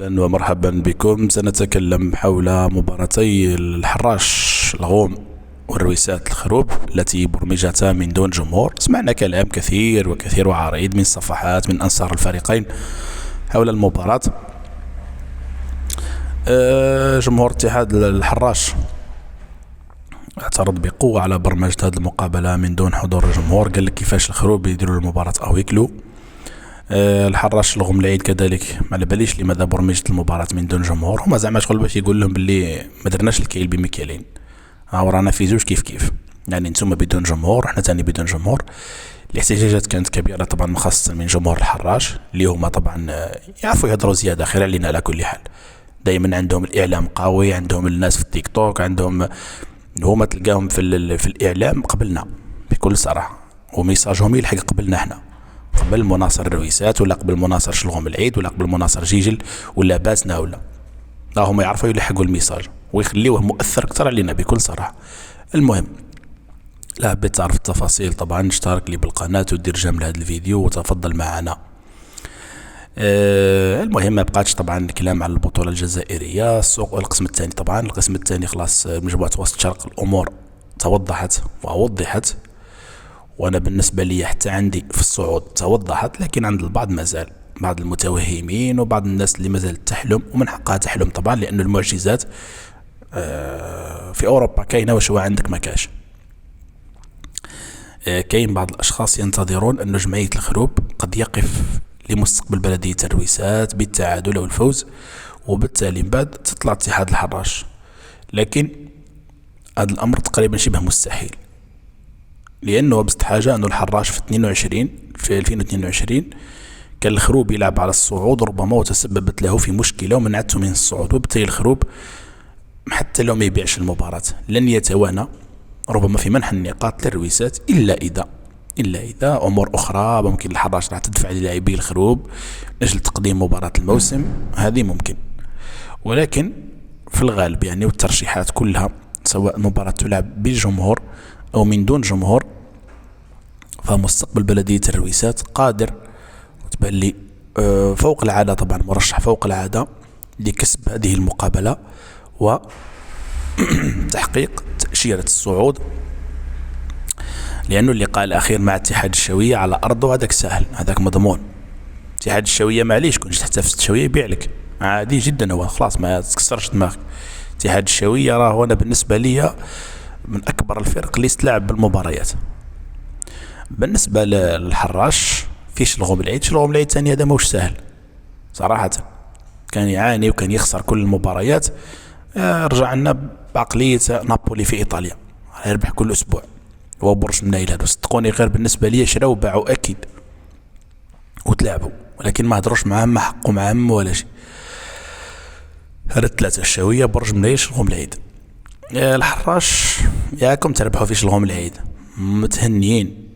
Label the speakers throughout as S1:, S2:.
S1: أهلا ومرحبا بكم. سنتكلم حول مباراتي الحراش الغوم والرويسات الخروب التي برمجتا من دون جمهور. سمعنا كلام كثير وعريض من صفحات من أنصار الفريقين حول المباراة. جمهور اتحاد الحراش اعترض بقوة على برمجة هذه المقابلة من دون حضور الجمهور. قال لك كيفاش الخروب يديروا المباراة أو يكلو. الحراش الغم العيد كذلك ما على باليش لماذا برمجت المباراة من دون جمهور. هما زعما شغل باش يقول لهم باللي ما درناش الكيل بمكيالين، رانا في زوج كيف يعني نتوما بدون جمهور وحنا تاني بدون جمهور. الاحتجاجات كانت كبيرة طبعا، خاصة من جمهور الحراش اللي هما طبعا يعرفوا يهضروا زيادة، خير علينا على كل حال. دائما عندهم الإعلام قوي، عندهم الناس في التيك توك، عندهم هما تلقاهم في الإعلام قبلنا بكل صراحة، وميساجهم يلحق قبلنا احنا، قبل مناصر الرويسات ولا قبل مناصر شلغم العيد ولا قبل مناصر جيجل ولا باسنا ولا هم يعرفوا يلحقوا الميساج ويخليوه مؤثر اكثر علينا بكل صراحه. المهم، لا حبيت تعرف التفاصيل طبعا اشترك لي بالقناه ودير جيم لهذا الفيديو وتفضل معنا. المهم ما بقاتش طبعا الكلام على البطوله الجزائريه. السوق القسم الثاني طبعا، القسم الثاني خلاص مجموعه وسط الشرق الامور توضحت ووضحت، وانا بالنسبه لي حتى عندي في الصعود توضحت، لكن عند البعض مازال بعض المتوهمين وبعض الناس اللي مازالت تحلم، ومن حقها تحلم طبعا لأن المعجزات في أوروبا كاينة وشو عندك ما كاش. كاين بعض الأشخاص ينتظرون أن جمعية الخروب قد يقف لمستقبل بلدية الرويسات بالتعادل أو الفوز، وبالتالي من بعد تطلع اتحاد الحراش، لكن هذا الأمر تقريبا شبه مستحيل، لأنه بست حاجة أنه الحراش في 2022 كان الخروب يلعب على الصعود ربما، وتسببت له في مشكلة ومنعته من الصعود، وبالتالي الخروب حتى لو ما يبيعش المباراة لن يتوانى ربما في منح النقاط للرويسات، إلا إذا أمور أخرى ممكن الحراش راح تدفع للاعبي الخروب أجل تقديم مباراة الموسم، هذه ممكن. ولكن في الغالب يعني والترشيحات كلها سواء مباراة تلعب بالجمهور أو من دون جمهور، فمستقبل بلدية الرويسات قادر وتبان لي فوق العادة، طبعا مرشح فوق العادة لكسب هذه المقابلة وتحقيق تأشيرة الصعود، لأنه اللقاء الأخير مع اتحاد الشوية على أرضه هذاك سهل، هذاك مضمون. اتحاد الشوية معليش كنت حتى في الشوية يبيع لك عادي جدا، هو خلاص ما تكسرش دماغك. اتحاد الشوية راه أنا بالنسبة لي من أكبر الفرق اللي تلعب بالمباريات. بالنسبة للحراش في شلغم العيد ثاني هذا موش سهل صراحة، كان يعاني وكان يخسر كل المباريات. رجع لنا بعقلية نابولي في إيطاليا، يربح كل أسبوع، هو برج منايل هذا. صدقوني غير بالنسبة لي شراو وباعوا أكيد وتلعبوا، ولكن ما هدروش معهم، ما حقوا معهم ولا شيء. هذا الثلاثة الشاوية برج منايل شلغم العيد. الحراش ياكم تربحوا في شلغم العيد متهنيين،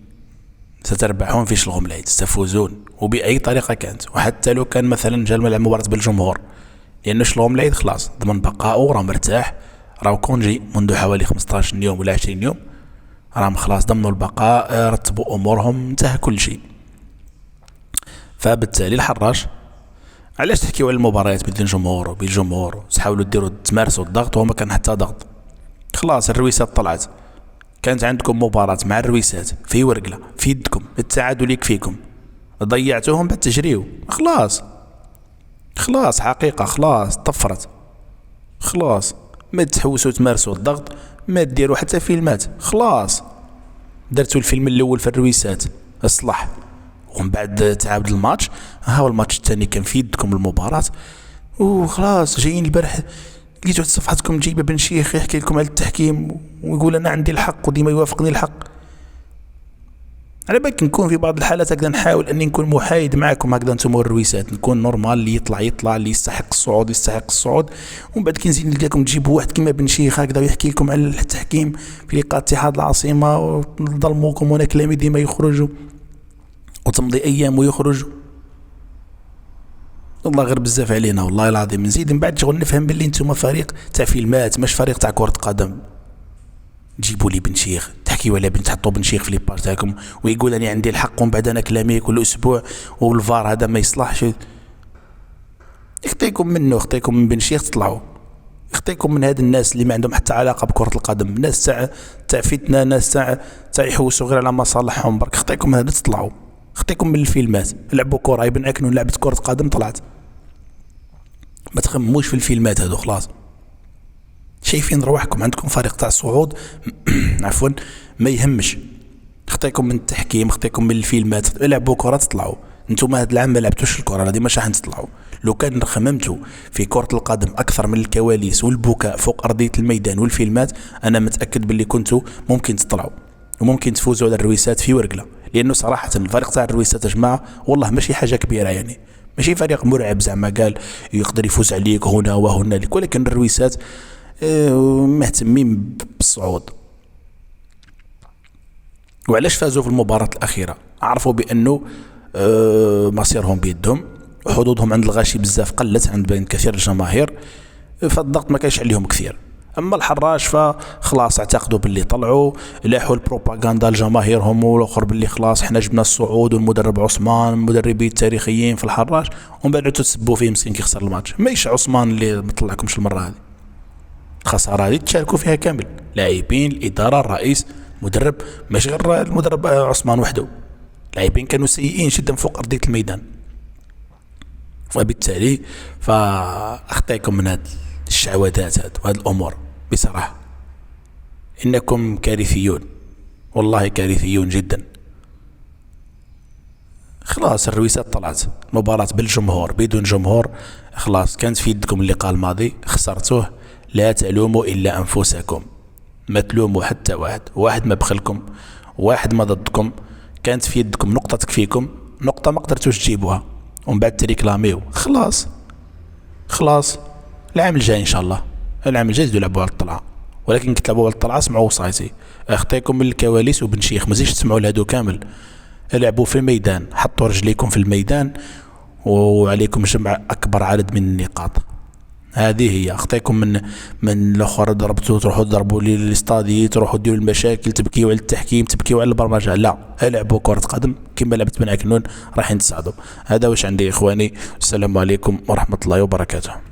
S1: ستربحون في شلغم العيد، ستفوزون وبأي طريقة كانت، وحتى لو كان مثلا جا المباراة بالجمهور، لأن شلغم العيد خلاص ضمن بقاؤه، راه مرتاح، راه كونجي منذ حوالي 15 يوم ولا 20 يوم، راهم خلاص ضمنوا البقاء، رتبوا أمورهم، انتهى كل شيء. فبالتالي الحراش علاش تحكيوا على المباريات بدون جمهور وبالجمهور تحاولوا ديروا تمارسوا الضغط وما كان حتى ضغط؟ خلاص الرويسات طلعت، كانت عندكم مباراة مع الرويسات في ورقلة في يدكم، التعادل يكفيكم، ضيعتوهم بعد تجريو، خلاص حقيقة، خلاص طفرت، خلاص ما تحوسوا تمارسوا الضغط، ما تديروا حتى فيلمات، خلاص درتوا الفيلم الأول في الرويسات اصلح، ومن بعد تعاود الماتش، هاو الماتش الثاني كان في يدكم المباراة، وخلاص جايين البارح لقيتوا صفحتكم جايبه بن شيخ يحكي لكم على التحكيم ويقول انا عندي الحق وديما يوافقني الحق. على بالك نكون في بعض الحالات هكذا نحاول اني نكون محايد معكم هكذا انتم الرويسات، نكون نورمال، اللي يطلع اللي يستحق الصعود، ومن بعد كي نزيد نلقاكم تجيبوا واحد كيما بن شيخ هكذا ويحكي لكم على التحكيم في لقاء اتحاد العاصمه، وظلموكم وانا كلامي ديما يخرجوا وتمضي ايام ويخرجوا. والله غير بزاف علينا والله العظيم. نزيد من بعد شغل نفهم باللي انتم فريق تاع فيلمات مش فريق تاع كرة قدم. جيبوا لي بن شيخ تحكيوا على بن، تحطوا بن شيخ في لي باج تاعكم ويقول انا عندي الحق، ومن بعد انا كلامي كل اسبوع والفار هذا ما يصلحش. يخطيكم منه، خطيكم من بن شيخ تطلعوا، يخطيكم من هاد الناس اللي ما عندهم حتى علاقه بكره القدم، ناس تاع فتنه، ناس تاع يحوسوا غير على مصالحهم برك. خطيكم من هذا تطلعوا، خطيكم من الفيلمات. لعبوا كره، يبان اكنوا لعبه كره قدم طلعت. ما تخمموش في الفيلمات هادو خلاص. شايفين رواحكم عندكم فريق تاع الصعود عفوا ما يهمش. خطيكم من التحكيم، خطيكم من الفيلمات. لعبوا كره تطلعوا. انتم هاد العام ما لعبتوش الكره، هذه مش راح تطلعوا. لو كان خممتوا في كرة القدم أكثر من الكواليس والبكاء فوق أرضية الميدان والفيلمات، أنا متأكد باللي كنتوا ممكن تطلعوا وممكن تفوزوا على الرويسات في ورقلة. لأنه صراحة الفريق تاع الرويسات يا جماعة والله ماشي حاجة كبيرة، يعني ماشي فريق مرعب زعما قال يقدر يفوز عليك هنا وهنالك، ولكن الرويسات مهتمين بالصعود. وعلاش فازوا في المباراة الأخيرة؟ عرفوا بأنه مصيرهم بيدهم، حظوظهم عند الغاشي بزاف قلت عند بين كثير الجماهير، فالضغط ما كانش عليهم كثير. اما الحراش فخلاص اعتقدوا باللي طلعوا، لاحوا البروباغندا لجماهيرهم والاخر باللي خلاص احنا جبنا الصعود والمدرب عثمان، المدربين التاريخيين في الحراش، ومن بعد تسبوا فيه مسكين كي خسر الماتش. مايش عثمان اللي ما طلعكمش المره هذه، الخساره هذه تشاركوا فيها كامل، لاعبين، الاداره، الرئيس، المدرب، ماشي غير المدرب عثمان وحده. لاعبين كانوا سيئين جدا فوق ارضيه الميدان، وبالتالي فاخطيكم من هذه الشعوذات وهذه الامور. بصراحه انكم كارثيون، والله كارثيون جدا. خلاص الرويسات طلعت، مباراة بالجمهور بدون جمهور خلاص كانت في يدكم. اللقاء الماضي خسرتوه، لا تلوموا الا انفسكم، ما تلوموا حتى واحد ما بخلكم، واحد ما ضدكم. كانت في يدكم نقطة تكفيكم، نقطة ما قدرتوش تجيبوها ومن بعد تريكلاميو. خلاص العام الجاي ان شاء الله، العام الجاي يلعبوا على الطلعة، ولكن كتلعبوا على الطلعة اسمعوا وصايتي. اخطيكم من الكواليس وبن شيخ، مازيش تسمعوا لهادو كامل. العبوا في الميدان، حطوا رجليكم في الميدان، وعليكم جمع اكبر عدد من النقاط. هذه هي اخطيكم من الاخر. ضربتوا تروحوا تضربوا لي الاستادي، تروحوا ديروا المشاكل، تبكيوا على التحكيم، تبكيوا على البرمجه. لا، العبوا كره قدم كما لعبت بن عكنون راح تساعدوا. هذا واش عندي اخواني، السلام عليكم ورحمه الله وبركاته.